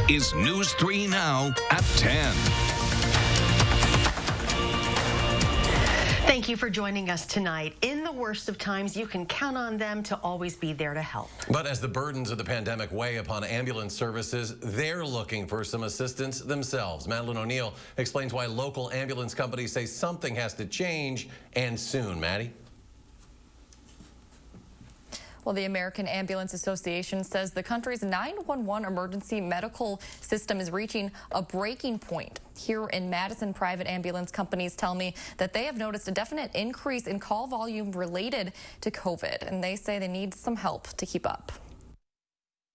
is News 3 Now at 10. Thank you for joining us tonight. In the worst of times, you can count on them to always be there to help. But as the burdens of the pandemic weigh upon ambulance services, they're looking for some assistance themselves. Madeline O'Neill explains why local ambulance companies say something has to change, and soon. Maddie? Well, the American Ambulance Association says the country's 911 emergency medical system is reaching a breaking point. Here in Madison, private ambulance companies tell me that they have noticed a definite increase in call volume related to COVID, and they say they need some help to keep up.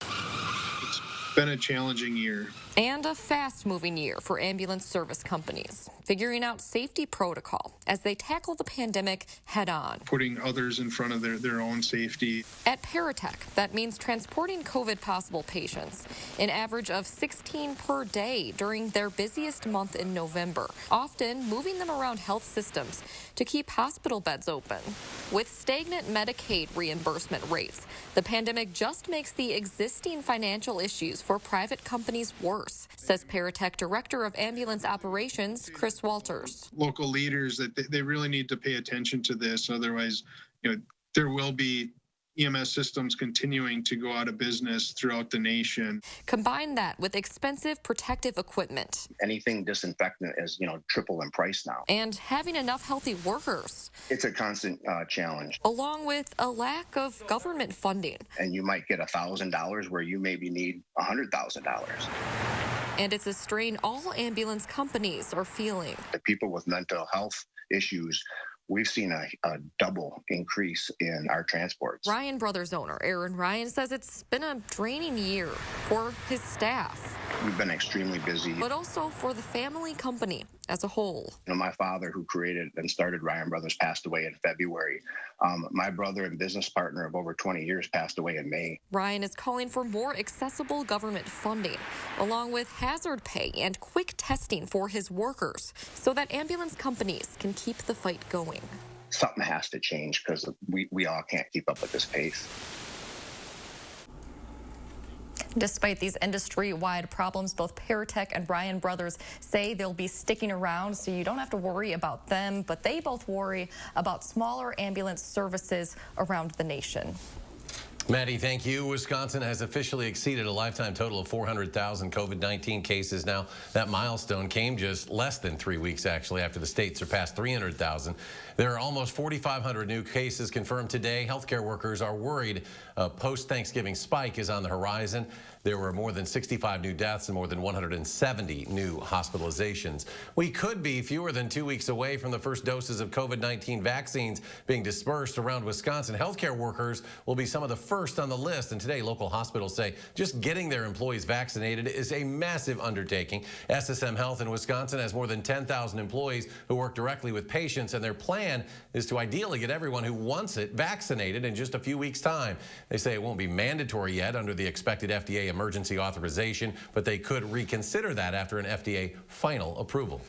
It's been a challenging year. And a fast-moving year for ambulance service companies, figuring out safety protocol as they tackle the pandemic head-on. Putting others in front of their own safety. At Paratech, that means transporting COVID-possible patients, an average of 16 per day during their busiest month in November, often moving them around health systems to keep hospital beds open. With stagnant Medicaid reimbursement rates, the pandemic just makes the existing financial issues for private companies worse, says Paratech Director of Ambulance Operations, Chris Walters. Local leaders, that they really need to pay attention to this. Otherwise, there will be EMS systems continuing to go out of business throughout the nation. Combine that with expensive protective equipment. Anything disinfectant is, triple in price now. And having enough healthy workers. It's a constant challenge. Along with a lack of government funding. And you might get $1,000 where you maybe need $100,000. And it's a strain all ambulance companies are feeling. The people with mental health issues, we've seen a double increase in our transports. Ryan Brothers owner Aaron Ryan says it's been a draining year for his staff. We've been extremely busy. But also for the family company as a whole. My father, who created and started Ryan Brothers, passed away in February. My brother and business partner of over 20 years passed away in May. Ryan is calling for more accessible government funding, along with hazard pay and quick testing for his workers, so that ambulance companies can keep the fight going. Something has to change because we all can't keep up with this pace. Despite these industry-wide problems, both Paratech and Ryan Brothers say they'll be sticking around, so you don't have to worry about them, but they both worry about smaller ambulance services around the nation. Maddie, thank you. Wisconsin has officially exceeded a lifetime total of 400,000 COVID-19 cases. Now, that milestone came just less than 3 weeks, actually, after the state surpassed 300,000. There are almost 4,500 new cases confirmed today. Healthcare workers are worried a post-Thanksgiving spike is on the horizon. There were more than 65 new deaths and more than 170 new hospitalizations. We could be fewer than 2 weeks away from the first doses of COVID-19 vaccines being dispersed around Wisconsin. Healthcare workers will be some of the first on the list, and today local hospitals say just getting their employees vaccinated is a massive undertaking. SSM Health in Wisconsin has more than 10,000 employees who work directly with patients, and their plan is to ideally get everyone who wants it vaccinated in just a few weeks' time. They say it won't be mandatory yet under the expected FDA emergency authorization, but they could reconsider that after an FDA final approval.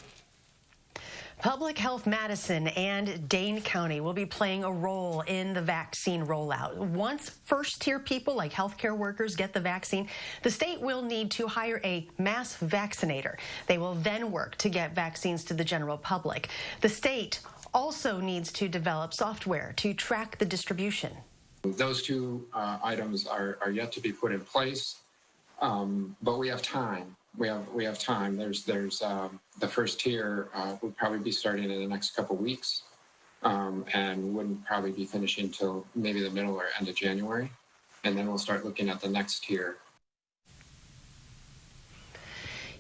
Public Health Madison and Dane County will be playing a role in the vaccine rollout. Once first-tier people like healthcare workers get the vaccine, the state will need to hire a mass vaccinator. They will then work to get vaccines to the general public. The state also needs to develop software to track the distribution. Those two items are yet to be put in place, but we have time. We have time. There's the first tier will probably be starting in the next couple weeks, and wouldn't probably be finishing until maybe the middle or end of January, and then we'll start looking at the next tier.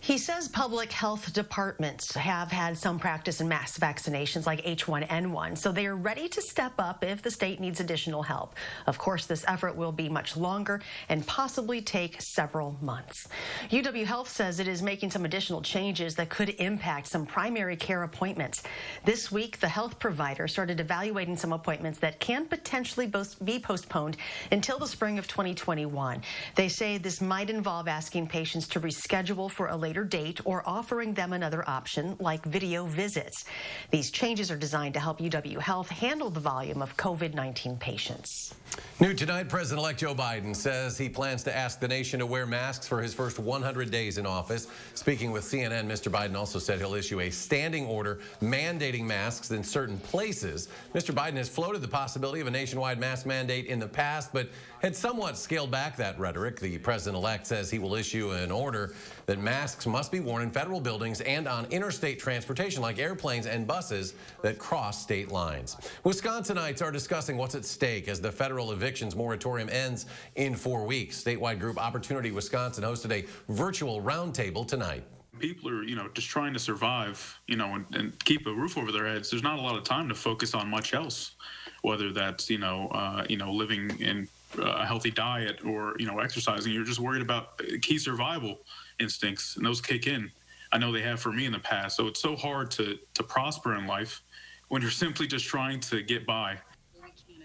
He says public health departments have had some practice in mass vaccinations like H1N1, so they are ready to step up if the state needs additional help. Of course, this effort will be much longer and possibly take several months. UW Health says it is making some additional changes that could impact some primary care appointments. This week, the health provider started evaluating some appointments that can potentially be postponed until the spring of 2021. They say this might involve asking patients to reschedule for a later later date or offering them another option like video visits. These changes are designed to help UW Health handle the volume of COVID-19 patients. New tonight, President-elect Joe Biden says he plans to ask the nation to wear masks for his first 100 days in office. Speaking with CNN, Mr. Biden also said he'll issue a standing order mandating masks in certain places. Mr. Biden has floated the possibility of a nationwide mask mandate in the past, but had somewhat scaled back that rhetoric. The president-elect says he will issue an order that masks must be worn in federal buildings and on interstate transportation like airplanes and buses that cross state lines. Wisconsinites are discussing what's at stake as the federal evictions moratorium ends in 4 weeks. Statewide group Opportunity Wisconsin hosted a virtual roundtable tonight. People are, just trying to survive, and keep a roof over their heads. There's not a lot of time to focus on much else, whether that's, living in a healthy diet or, exercising. You're just worried about key survival instincts, and those kick in. I know they have for me in the past. So it's so hard to prosper in life when you're simply just trying to get by.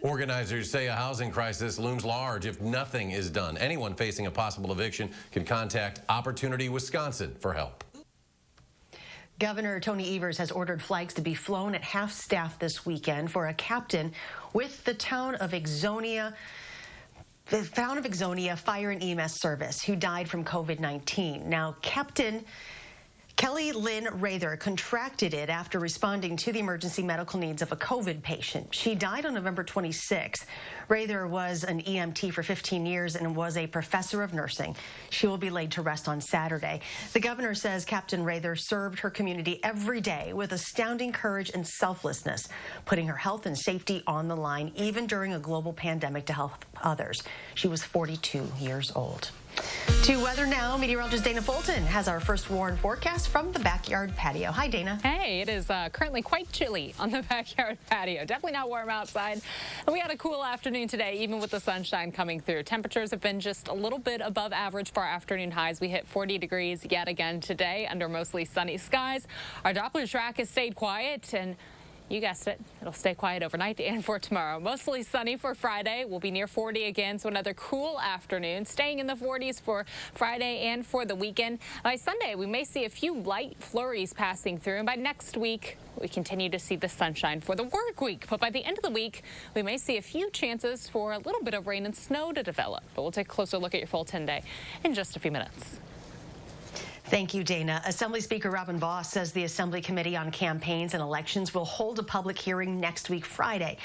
Organizers say a housing crisis looms large if nothing is done. Anyone facing a possible eviction can contact Opportunity Wisconsin for help. Governor Tony Evers has ordered flags to be flown at half-staff this weekend for a captain with the town of Ixonia Fire and EMS Service who died from COVID-19. Now, Captain Kelly Lynn RAETHER contracted it after responding to the emergency medical needs of a COVID patient. She died on November 26. RAETHER was an EMT for 15 years and was a professor of nursing. She will be laid to rest on Saturday. The governor says Captain RAETHER served her community every day with astounding courage and selflessness, putting her health and safety on the line even during a global pandemic to help others. She was 42 years old. To weather now, meteorologist Dana Fulton has our first warn forecast from the backyard patio. Hi, Dana. Hey, it is currently quite chilly on the backyard patio. Definitely not warm outside. And we had a cool afternoon today, even with the sunshine coming through. Temperatures have been just a little bit above average for our afternoon highs. We hit 40 degrees yet again today under mostly sunny skies. Our Doppler track has stayed quiet, and you guessed it, it'll stay quiet overnight and for tomorrow. Mostly sunny for Friday. We'll be near 40 again, so another cool afternoon. Staying in the 40s for Friday and for the weekend. By Sunday, we may see a few light flurries passing through, and by next week, we continue to see the sunshine for the work week. But by the end of the week, we may see a few chances for a little bit of rain and snow to develop. But we'll take a closer look at your full 10-day in just a few minutes. Thank you, Dana. Assembly Speaker Robin Vos says the Assembly Committee on Campaigns and Elections will hold a public hearing next week, Friday.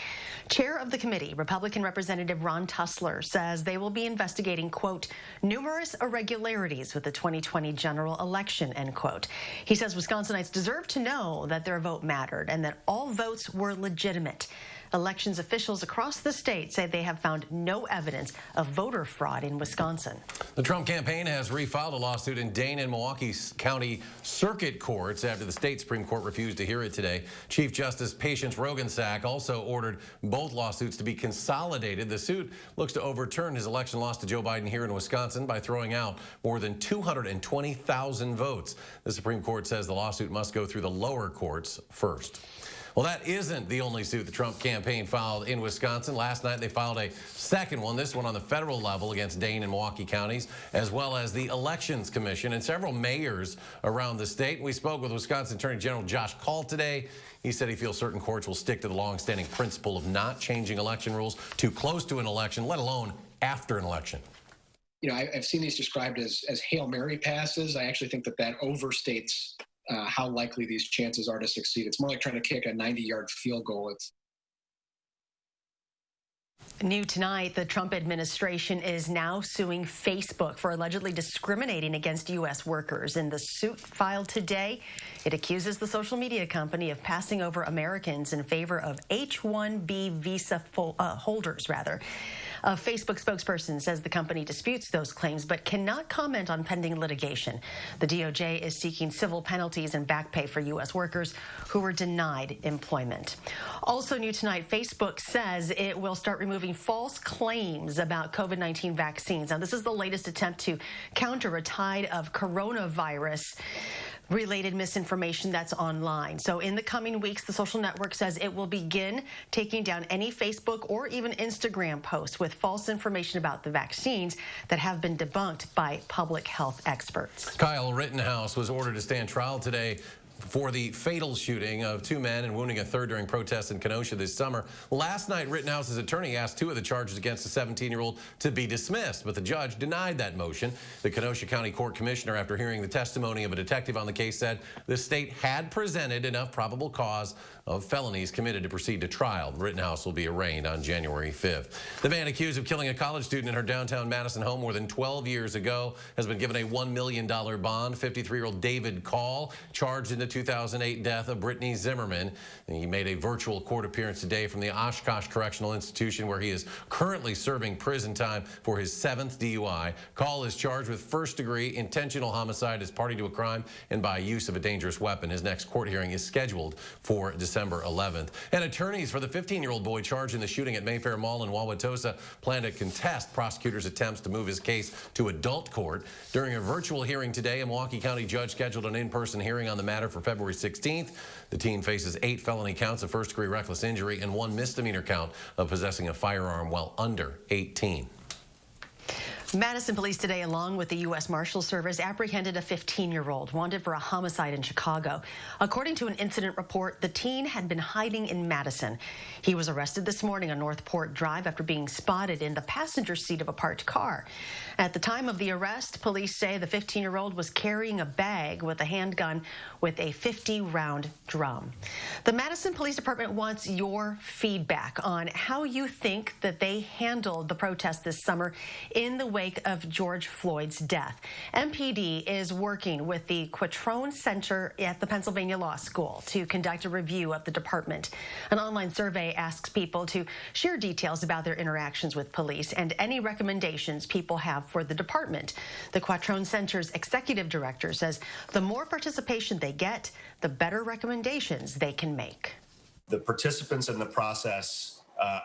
Chair of the committee, Republican Representative Ron Tussler, says they will be investigating, quote, numerous irregularities with the 2020 general election, end quote. He says Wisconsinites deserve to know that their vote mattered and that all votes were legitimate. Elections officials across the state say they have found no evidence of voter fraud in Wisconsin. The Trump campaign has refiled a lawsuit in Dane and Milwaukee County Circuit Courts after the state Supreme Court refused to hear it today. Chief Justice Patience Rogensack also ordered both lawsuits to be consolidated. The suit looks to overturn his election loss to Joe Biden here in Wisconsin by throwing out more than 220,000 votes. The Supreme Court says the lawsuit must go through the lower courts first. Well, that isn't the only suit the Trump campaign filed in Wisconsin. Last night, they filed a second one, this one on the federal level against Dane and Milwaukee counties, as well as the Elections Commission and several mayors around the state. We spoke with Wisconsin Attorney General Josh Kaul today. He said he feels certain courts will stick to the longstanding principle of not changing election rules too close to an election, let alone after an election. I've seen these described as Hail Mary passes. I actually think that overstates how likely these chances are to succeed. It's more like trying to kick a 90-yard field goal. New tonight, the Trump administration is now suing Facebook for allegedly discriminating against U.S. workers. In the suit filed today, it accuses the social media company of passing over Americans in favor of H-1B visa holders, rather. A Facebook spokesperson says the company disputes those claims but cannot comment on pending litigation. The DOJ is seeking civil penalties and back pay for U.S. workers who were denied employment. Also new tonight, Facebook says it will start removing false claims about COVID-19 vaccines. Now, this is the latest attempt to counter a tide of coronavirus related misinformation that's online. So in the coming weeks, the social network says it will begin taking down any Facebook or even Instagram posts with false information about the vaccines that have been debunked by public health experts. Kyle Rittenhouse was ordered to stand trial today for the fatal shooting of 2 men and wounding a third during protests in Kenosha this summer. Last night, Rittenhouse's attorney asked 2 of the charges against the 17-year-old to be dismissed, but the judge denied that motion. The Kenosha County Court Commissioner, after hearing the testimony of a detective on the case, said the state had presented enough probable cause of felonies committed to proceed to trial. Rittenhouse will be arraigned on January 5th. The man accused of killing a college student in her downtown Madison home more than 12 years ago has been given a $1 million bond. 53-year-old David Call, charged in the 2008 death of Brittany Zimmerman. And he made a virtual court appearance today from the Oshkosh Correctional Institution, where he is currently serving prison time for his 7th DUI. Call is charged with first-degree intentional homicide as party to a crime and by use of a dangerous weapon. His next court hearing is scheduled for December 11th. And attorneys for the 15-year-old boy charged in the shooting at Mayfair Mall in Wauwatosa plan to contest prosecutors' attempts to move his case to adult court. During a virtual hearing today, a Milwaukee County judge scheduled an in-person hearing on the matter for February 16th. The teen faces 8 felony counts of first-degree reckless injury and 1 misdemeanor count of possessing a firearm while under 18. Madison police today, along with the U.S. Marshals Service, apprehended a 15-year-old wanted for a homicide in Chicago. According to an incident report, the teen had been hiding in Madison. He was arrested this morning on Northport Drive after being spotted in the passenger seat of a parked car. At the time of the arrest, police say the 15-year-old was carrying a bag with a handgun with a 50-round drum. The Madison Police Department wants your feedback on how you think that they handled the protest this summer in the wake of George Floyd's death. MPD is working with the Quattrone Center at the Pennsylvania Law School to conduct a review of the department. An online survey asks people to share details about their interactions with police and any recommendations people have for the department. The Quattrone Center's executive director says the more participation they get, the better recommendations they can make. The participants in the process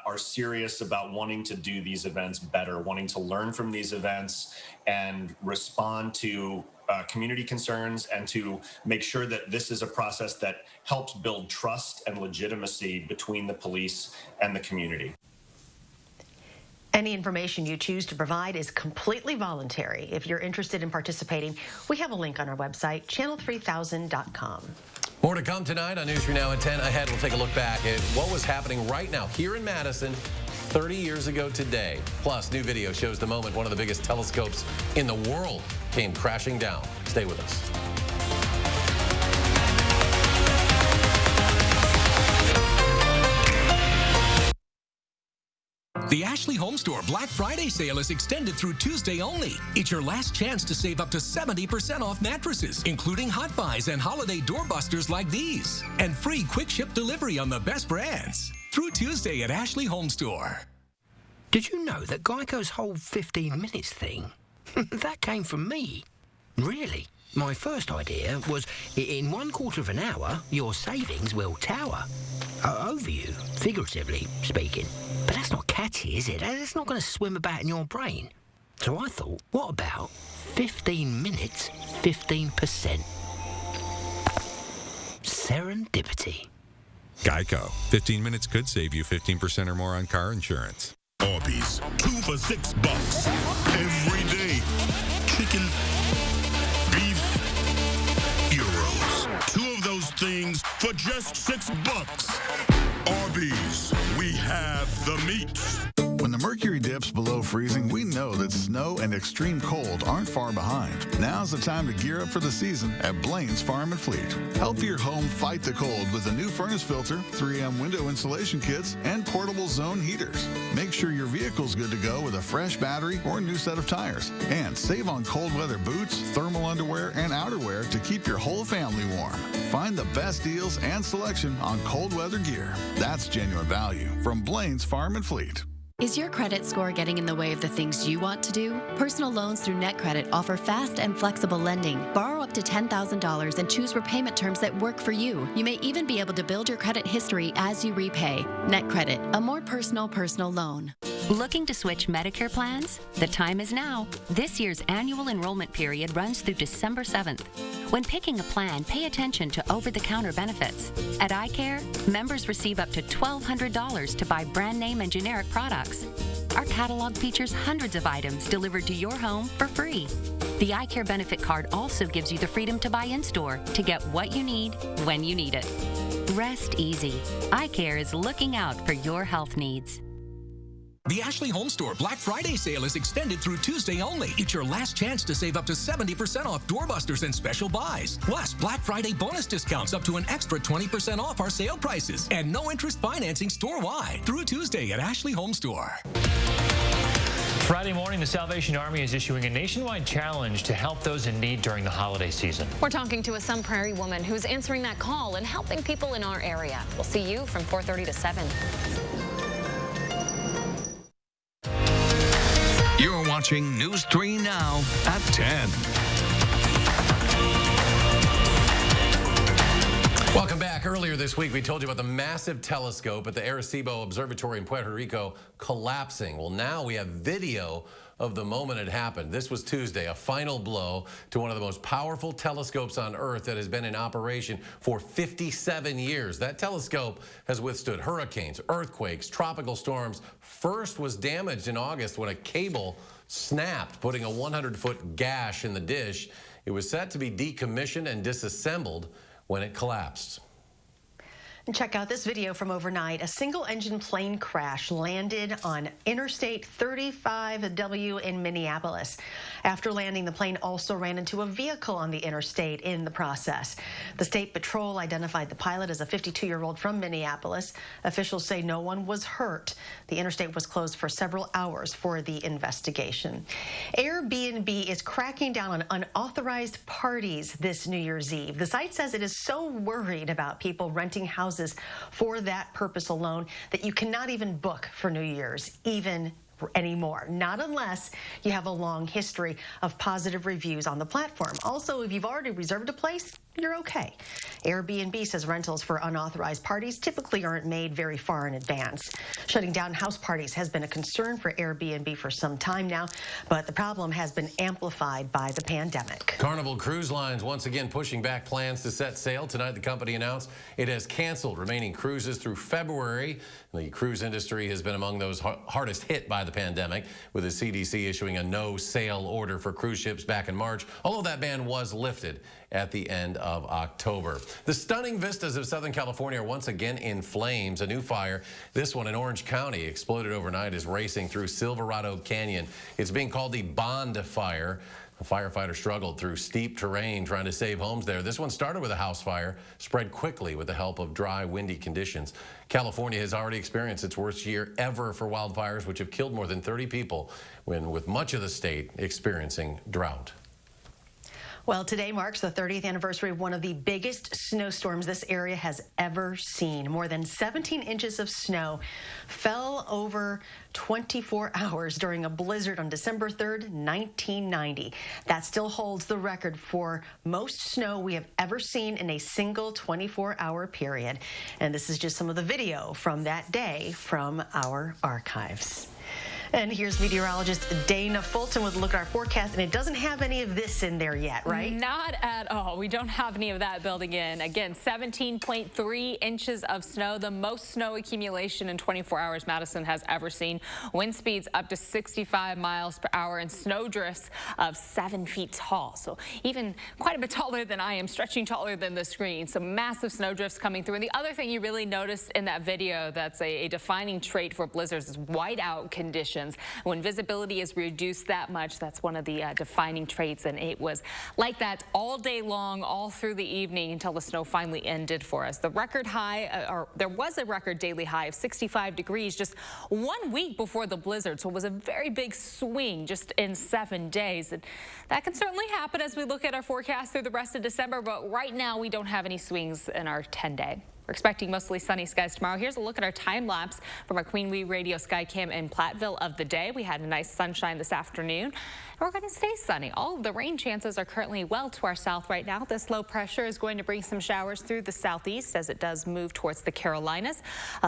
are serious about wanting to do these events better, wanting to learn from these events and respond to community concerns and to make sure that this is a process that helps build trust and legitimacy between the police and the community. Any information you choose to provide is completely voluntary. If you're interested in participating, we have a link on our website, channel3000.com. More to come tonight on News 3 Now at 10. Ahead, we'll take a look back at what was happening right now here in Madison 30 years ago today. Plus, new video shows the moment one of the biggest telescopes in the world came crashing down. Stay with us. The Ashley Home Store Black Friday sale is extended through Tuesday only. It's your last chance to save up to 70% off mattresses, including hot buys and holiday doorbusters like these. And free quick ship delivery on the best brands. Through Tuesday at Ashley Home Store. Did you know that Geico's whole 15 minutes thing, that came from me? Really? My first idea was, in 1/4 of an hour, your savings will tower. Over you, figuratively speaking. But that's not catchy, is it? That's not going to swim about in your brain. So I thought, what about 15 minutes, 15%? Serendipity. Geico. 15 minutes could save you 15% or more on car insurance. Arby's, 2 for $6 every day. Chicken, beef, gyros. 2 of those things for just $6. Arby's, we have the meats. When the mercury dips below freezing, we know that snow and extreme cold aren't far behind. Now's the time to gear up for the season at Blaine's Farm and Fleet. Help your home fight the cold with a new furnace filter, 3M window insulation kits, and portable zone heaters. Make sure your vehicle's good to go with a fresh battery or new set of tires. And save on cold weather boots, thermal underwear, and outerwear to keep your whole family warm. Find the best deals and selection on cold weather gear. That's genuine value from Blaine's Farm and Fleet. Is your credit score getting in the way of the things you want to do? Personal loans through NetCredit offer fast and flexible lending. Borrow up to $10,000 and choose repayment terms that work for you. You may even be able to build your credit history as you repay. NetCredit, a more personal loan. Looking to switch Medicare plans? The time is now. This year's annual enrollment period runs through December 7th. When picking a plan, pay attention to over-the-counter benefits. At iCare, members receive up to $1,200 to buy brand name and generic products. Our catalog features hundreds of items delivered to your home for free. The iCare benefit card also gives you the freedom to buy in-store to get what you need when you need it. Rest easy. iCare is looking out for your health needs. The Ashley Home Store Black Friday sale is extended through Tuesday only. It's your last chance to save up to 70% off doorbusters and special buys. Plus, Black Friday bonus discounts up to an extra 20% off our sale prices. And no interest financing store-wide through Tuesday at Ashley Home Store. Friday morning, the Salvation Army is issuing a nationwide challenge to help those in need during the holiday season. We're talking to a Sun Prairie woman who's answering that call and helping people in our area. We'll see you from 4:30 to 7. You're watching News 3 Now at 10. Welcome back. Earlier this week, we told you about the massive telescope at the Arecibo Observatory in Puerto Rico collapsing. Well, now we have video of the moment it happened. This was Tuesday, a final blow to one of the most powerful telescopes on Earth that has been in operation for 57 years. That telescope has withstood hurricanes, earthquakes, tropical storms. First was damaged in August when a cable snapped, putting a 100-foot gash in the dish. It was set to be decommissioned and disassembled when it collapsed. And check out this video from overnight. A single-engine plane crash landed on Interstate 35W in Minneapolis. After landing, the plane also ran into a vehicle on the interstate in the process. The State Patrol identified the pilot as a 52-year-old from Minneapolis. Officials say no one was hurt. The interstate was closed for several hours for the investigation. Airbnb is cracking down on unauthorized parties this New Year's Eve. The site says it is so worried about people renting houses for that purpose alone that you cannot even book for New Year's, even anymore. Not unless you have a long history of positive reviews on the platform. Also, if you've already reserved a place, you're okay. Airbnb says rentals for unauthorized parties typically aren't made very far in advance. Shutting down house parties has been a concern for Airbnb for some time now, but the problem has been amplified by the pandemic. Carnival Cruise Lines once again pushing back plans to set sail. Tonight, the company announced it has canceled remaining cruises through February. The cruise industry has been among those hardest hit by the pandemic, with the CDC issuing a no-sail order for cruise ships back in March, although that ban was lifted at the end of October. The stunning vistas of Southern California are once again in flames. A new fire, this one in Orange County, exploded overnight, is racing through Silverado Canyon. It's being called the Bond Fire. A firefighter struggled through steep terrain trying to save homes there. This one started with a house fire, spread quickly with the help of dry, windy conditions. California has already experienced its worst year ever for wildfires, which have killed more than 30 people, with much of the state experiencing drought. Well, today marks the 30th anniversary of one of the biggest snowstorms this area has ever seen. More than 17 inches of snow fell over 24 hours during a blizzard on December 3rd, 1990. That still holds the record for most snow we have ever seen in a single 24-hour period. And this is just some of the video from that day from our archives. And here's meteorologist Dana Fulton with a look at our forecast, and it doesn't have any of this in there yet, right? Not at all. We don't have any of that building in. Again, 17.3 inches of snow, the most snow accumulation in 24 hours Madison has ever seen. Wind speeds up to 65 miles per hour and snow drifts of 7 feet tall. So even quite a bit taller than I am, stretching taller than the screen. So massive snow drifts coming through. And the other thing you really noticed in that video that's a defining trait for blizzards is whiteout conditions. When visibility is reduced that much, that's one of the defining traits, and it was like that all day long, all through the evening until the snow finally ended for us. The record high, or there was a record daily high of 65 degrees just 1 week before the blizzard, so it was a very big swing just in 7 days. And that can certainly happen as we look at our forecast through the rest of December, but right now we don't have any swings in our 10-day. We're expecting mostly sunny skies tomorrow. Here's a look at our time lapse from our Queen Bee Radio Sky Cam in Platteville of the day. We had a nice sunshine this afternoon. And we're going to stay sunny. All of the rain chances are currently well to our south right now. This low pressure is going to bring some showers through the southeast as it does move towards the Carolinas.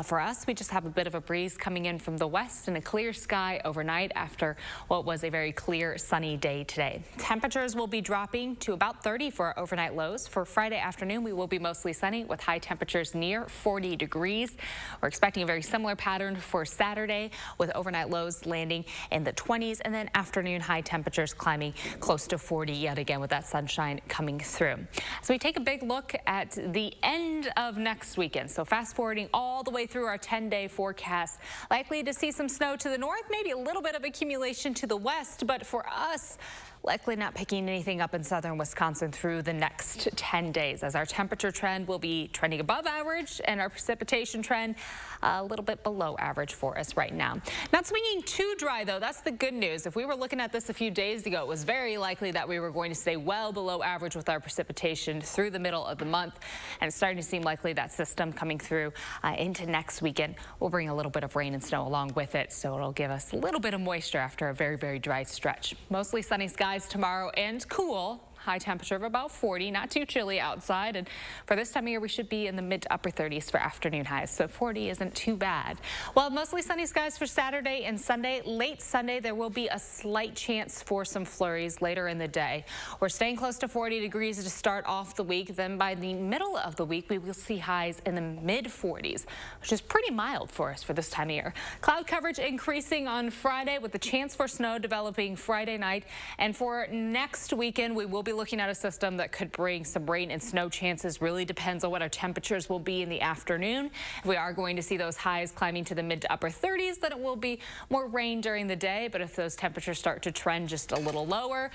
For us, we just have a bit of a breeze coming in from the west and a clear sky overnight after what was a very clear sunny day today. Temperatures will be dropping to about 30 for our overnight lows. For Friday afternoon, we will be mostly sunny with high temperatures near 40 degrees. We're expecting a very similar pattern for Saturday with overnight lows landing in the 20s and then afternoon high temperatures climbing close to 40 yet again with that sunshine coming through. So we take a big look at the end of next weekend. So fast forwarding all the way through our 10-day forecast, likely to see some snow to the north, maybe a little bit of accumulation to the west, but for us, likely not picking anything up in southern Wisconsin through the next 10 days as our temperature trend will be trending above average and our precipitation trend a little bit below average for us right now. Not swinging too dry though, that's the good news. If we were looking at this a few days ago, it was very likely that we were going to stay well below average with our precipitation through the middle of the month, and it's starting to seem likely that system coming through into next weekend will bring a little bit of rain and snow along with it, so it'll give us a little bit of moisture after a very, very dry stretch. Mostly sunny skies tomorrow and cool. High temperature of about 40, not too chilly outside. And for this time of year, we should be in the mid to upper 30s for afternoon highs. So 40 isn't too bad. Well, mostly sunny skies for Saturday and Sunday. Late Sunday, there will be a slight chance for some flurries later in the day. We're staying close to 40 degrees to start off the week. Then by the middle of the week, we will see highs in the mid 40s, which is pretty mild for us for this time of year. Cloud coverage increasing on Friday with the chance for snow developing Friday night. And for next weekend, we will be looking at a system that could bring some rain and snow chances. Really depends on what our temperatures will be in the afternoon. If we are going to see those highs climbing to the mid to upper 30s, then it will be more rain during the day. But if those temperatures start to trend just a little lower,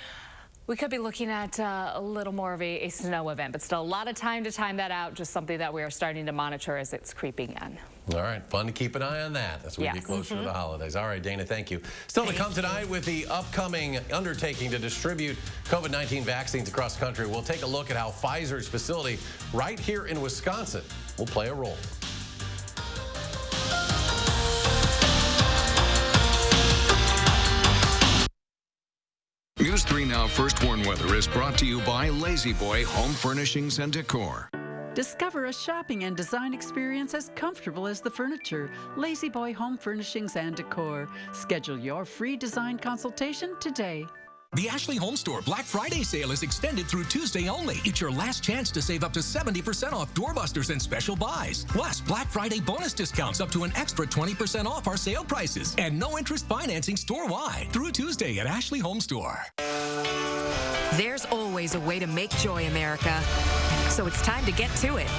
we could be looking at a little more of a snow event, but still a lot of time to time that out. Just something that we are starting to monitor as it's creeping in. All right, fun to keep an eye on that as we get closer to the holidays. All right, Dana, thank you. Still to come tonight with the upcoming undertaking to distribute COVID-19 vaccines across the country. We'll take a look at how Pfizer's facility right here in Wisconsin will play a role. News 3 Now First Warn Weather is brought to you by Lazy Boy Home Furnishings and Decor. Discover a shopping and design experience as comfortable as the furniture. Lazy Boy Home Furnishings and Decor. Schedule your free design consultation today. The Ashley Home Store Black Friday sale is extended through Tuesday only. It's your last chance to save up to 70% off doorbusters and special buys. Plus, Black Friday bonus discounts up to an extra 20% off our sale prices. And no interest financing store-wide through Tuesday at Ashley Home Store. There's always a way to make joy, America. So it's time to get to it.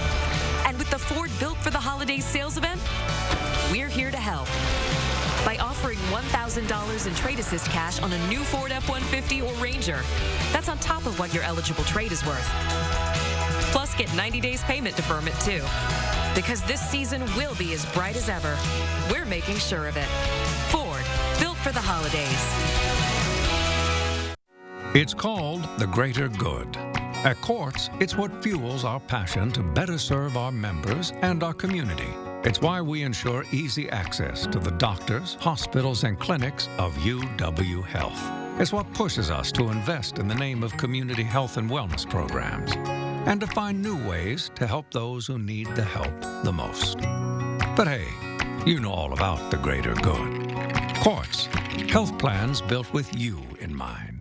And with the Ford Built for the Holidays sales event, we're here to help. By offering $1,000 in trade assist cash on a new Ford F-150 or Ranger. That's on top of what your eligible trade is worth. Plus, get 90 days payment deferment, too. Because this season will be as bright as ever. We're making sure of it. Ford, built for the holidays. It's called the greater good. At Quartz, it's what fuels our passion to better serve our members and our community. It's why we ensure easy access to the doctors, hospitals, and clinics of UW Health. It's what pushes us to invest in the name of community health and wellness programs and to find new ways to help those who need the help the most. But hey, you know all about the greater good. Quartz, health plans built with you in mind.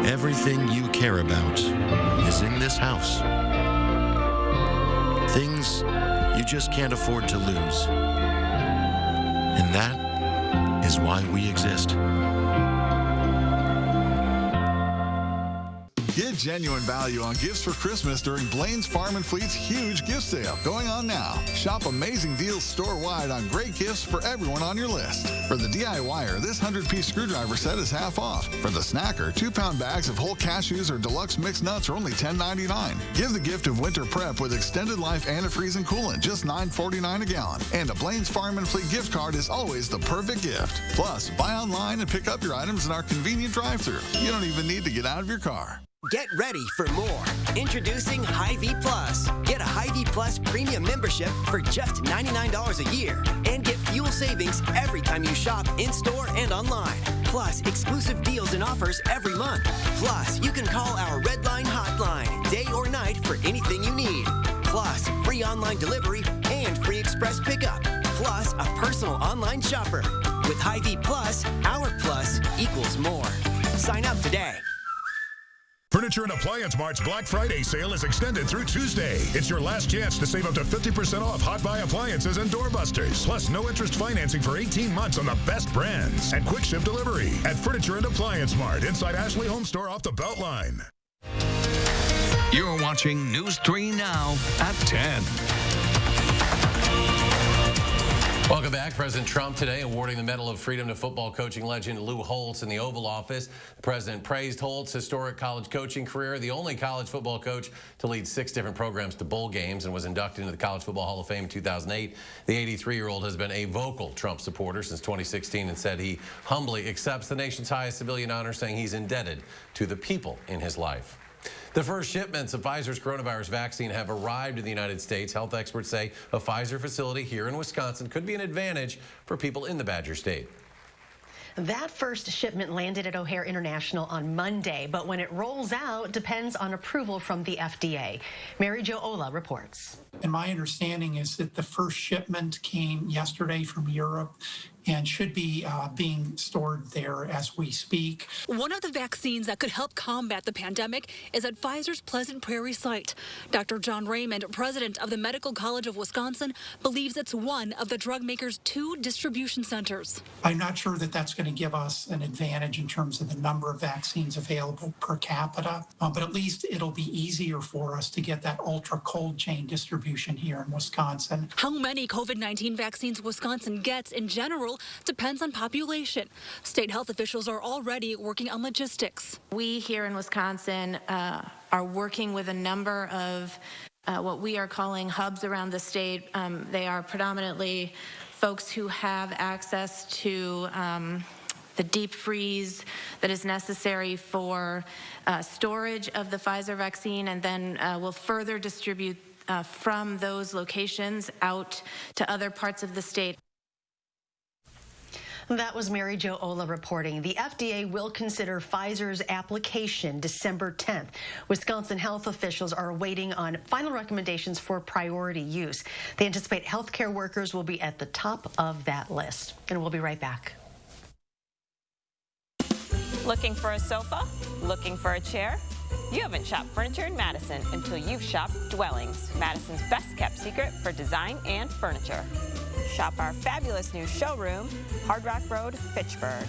Everything you care about is in this house. Things you just can't afford to lose. And that is why we exist. Get genuine value on gifts for Christmas during Blaine's Farm and Fleet's huge gift sale going on now. Shop amazing deals store-wide on great gifts for everyone on your list. For the DIYer, this 100-piece screwdriver set is half off. For the snacker, 2-pound bags of whole cashews or deluxe mixed nuts are only $10.99. Give the gift of winter prep with extended life antifreeze and coolant, just $9.49 a gallon. And a Blaine's Farm and Fleet gift card is always the perfect gift. Plus, buy online and pick up your items in our convenient drive-thru. You don't even need to get out of your car. Get ready for more. Introducing Hy-Vee Plus. Get a Hy-Vee Plus premium membership for just $99 a year and get fuel savings every time you shop in-store and online. Plus, exclusive deals and offers every month. Plus, you can call our Red Line hotline day or night for anything you need. Plus, free online delivery and free express pickup. Plus, a personal online shopper. With Hy-Vee Plus, our plus equals more. Sign up today. Furniture and Appliance Mart's Black Friday sale is extended through Tuesday. It's your last chance to save up to 50% off Hot Buy appliances and doorbusters. Plus, no interest financing for 18 months on the best brands. And quick ship delivery at Furniture and Appliance Mart inside Ashley Home Store off the Beltline. You're watching News 3 Now at 10. Welcome back. President Trump today awarding the Medal of Freedom to football coaching legend Lou Holtz in the Oval Office. The president praised Holt's historic college coaching career, the only college football coach to lead 6 different programs to bowl games, and was inducted into the College Football Hall of Fame in 2008. The 83-year-old has been a vocal Trump supporter since 2016 and said he humbly accepts the nation's highest civilian honor, saying he's indebted to the people in his life. The first shipments of Pfizer's coronavirus vaccine have arrived in the United States. Health experts say a Pfizer facility here in Wisconsin could be an advantage for people in the Badger State. That first shipment landed at O'Hare International on Monday, but when it rolls out depends on approval from the FDA. Mary Jo Ola reports. And my understanding is that the first shipment came yesterday from Europe and should be being stored there as we speak. One of the vaccines that could help combat the pandemic is at Pfizer's Pleasant Prairie site. Dr. John Raymond, president of the Medical College of Wisconsin, believes it's one of the drug maker's 2 distribution centers. I'm not sure that that's going to give us an advantage in terms of the number of vaccines available per capita, but at least it'll be easier for us to get that ultra cold chain distribution here in Wisconsin. How many COVID-19 vaccines Wisconsin gets in general depends on population. State health officials are already working on logistics. We here in Wisconsin are working with a number of what we are calling hubs around the state. They are predominantly folks who have access to the deep freeze that is necessary for storage of the Pfizer vaccine, and then will further distribute from those locations out to other parts of the state. That was Mary Jo Ola reporting. The FDA will consider Pfizer's application December 10th. Wisconsin health officials are waiting on final recommendations for priority use. They anticipate healthcare workers will be at the top of that list. And we'll be right back. Looking for a sofa? Looking for a chair? You haven't shopped furniture in Madison until you've shopped Dwellings, Madison's best kept secret for design and furniture. Shop our fabulous new showroom, Hard Rock Road, Fitchburg.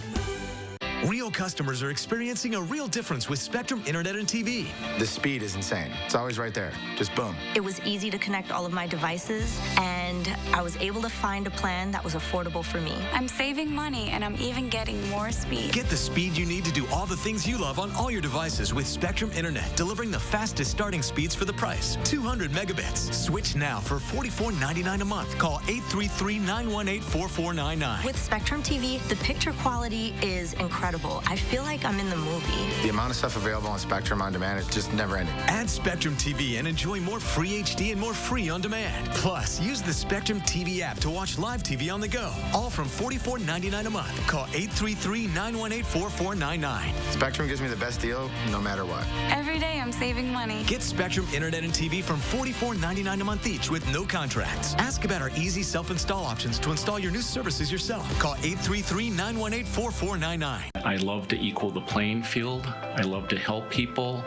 Real customers are experiencing a real difference with Spectrum Internet and TV. The speed is insane. It's always right there. Just boom. It was easy to connect all of my devices, and I was able to find a plan that was affordable for me. I'm saving money, and I'm even getting more speed. Get the speed you need to do all the things you love on all your devices with Spectrum Internet, delivering the fastest starting speeds for the price. 200 megabits. Switch now for $44.99 a month. Call 833-918-4499. With Spectrum TV, the picture quality is incredible. I feel like I'm in the movie. The amount of stuff available on Spectrum On Demand is just never ending. Add Spectrum TV and enjoy more free HD and more free on demand. Plus, use the Spectrum TV app to watch live TV on the go. All from $44.99 a month. Call 833-918-4499. Spectrum gives me the best deal no matter what. Every day I'm saving money. Get Spectrum Internet and TV from $44.99 a month each with no contracts. Ask about our easy self-install options to install your new services yourself. Call 833-918-4499. I love to equal the playing field. I love to help people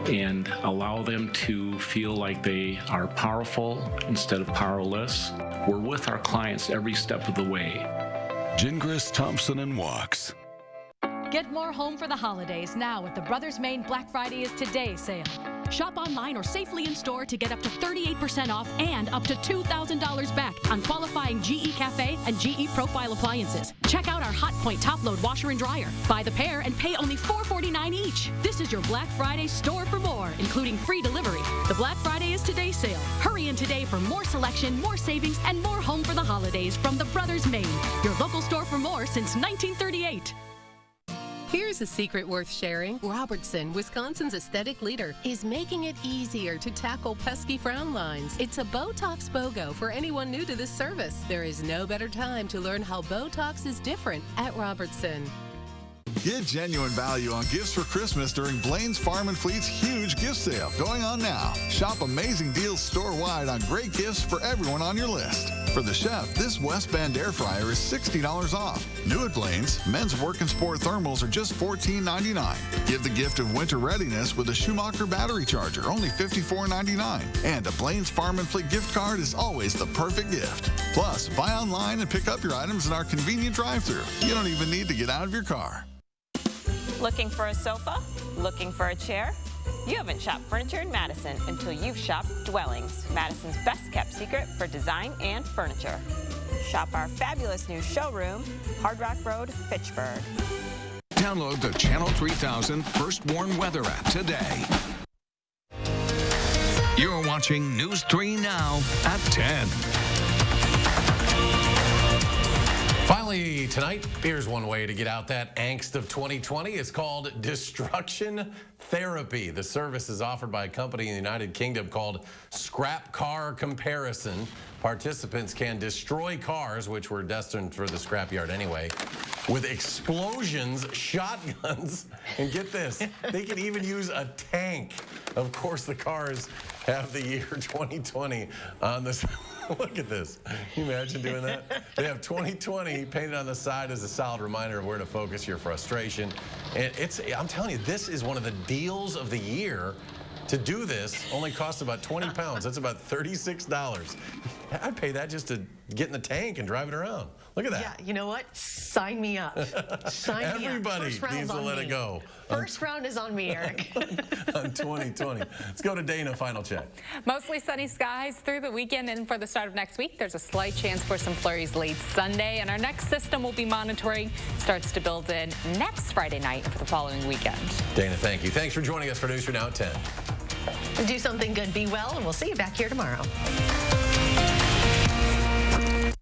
and allow them to feel like they are powerful instead of powerless. We're with our clients every step of the way. Gingras, Thompson & Walks. Get more home for the holidays now with the Brothers Maine Black Friday is Today sale. Shop online or safely in store to get up to 38% off and up to $2,000 back on qualifying GE Cafe and GE Profile appliances. Check out our Hotpoint top-load washer and dryer. Buy the pair and pay only $4.49 each. This is your Black Friday store for more, including free delivery. The Black Friday is Today sale. Hurry in today for more selection, more savings, and more home for the holidays from the Brothers Maine, your local store for more since 1938. Here's a secret worth sharing. Robertson, Wisconsin's aesthetic leader, is making it easier to tackle pesky frown lines. It's a Botox BOGO for anyone new to this service. There is no better time to learn how Botox is different at Robertson. Get genuine value on gifts for Christmas during Blaine's Farm and Fleet's huge gift sale going on now. Shop amazing deals store-wide on great gifts for everyone on your list. For the chef, this West Bend air fryer is $60 off. New at Blaine's, men's work and sport thermals are just $14.99. Give the gift of winter readiness with a Schumacher battery charger, only $54.99. And a Blaine's Farm and Fleet gift card is always the perfect gift. Plus, buy online and pick up your items in our convenient drive-thru. You don't even need to get out of your car. Looking for a sofa? Looking for a chair? You haven't shopped furniture in Madison until you've shopped Dwellings, Madison's best kept secret for design and furniture. Shop our fabulous new showroom, Hard Rock Road, Fitchburg. Download the Channel 3000 First Warn Weather app today. You're watching News 3 Now at 10. Finally, tonight, here's one way to get out that angst of 2020. It's called Destruction Therapy. The service is offered by a company in the United Kingdom called Scrap Car Comparison. Participants can destroy cars, which were destined for the scrapyard anyway, with explosions, shotguns, and get this, they can even use a tank. Of course, the cars have the year 2020 on this. Look at this. Can you imagine doing that? They have 2020 painted on the side as a solid reminder of where to focus your frustration. And I'm telling you, this is one of the deals of the year. To do this only costs about 20 pounds. That's about $36. I'd pay that just to get in the tank and drive it around. Look at that. Yeah, you know what? Sign me up. Sign me up. Everybody needs to let it go. First round is on me, Eric. On 2020. Let's go to Dana, final check. Mostly sunny skies through the weekend, and for the start of next week, there's a slight chance for some flurries late Sunday, and our next system we'll be monitoring starts to build in next Friday night for the following weekend. Dana, thank you. Thanks for joining us for News 3 Now at 10. Do something good, be well, and we'll see you back here tomorrow.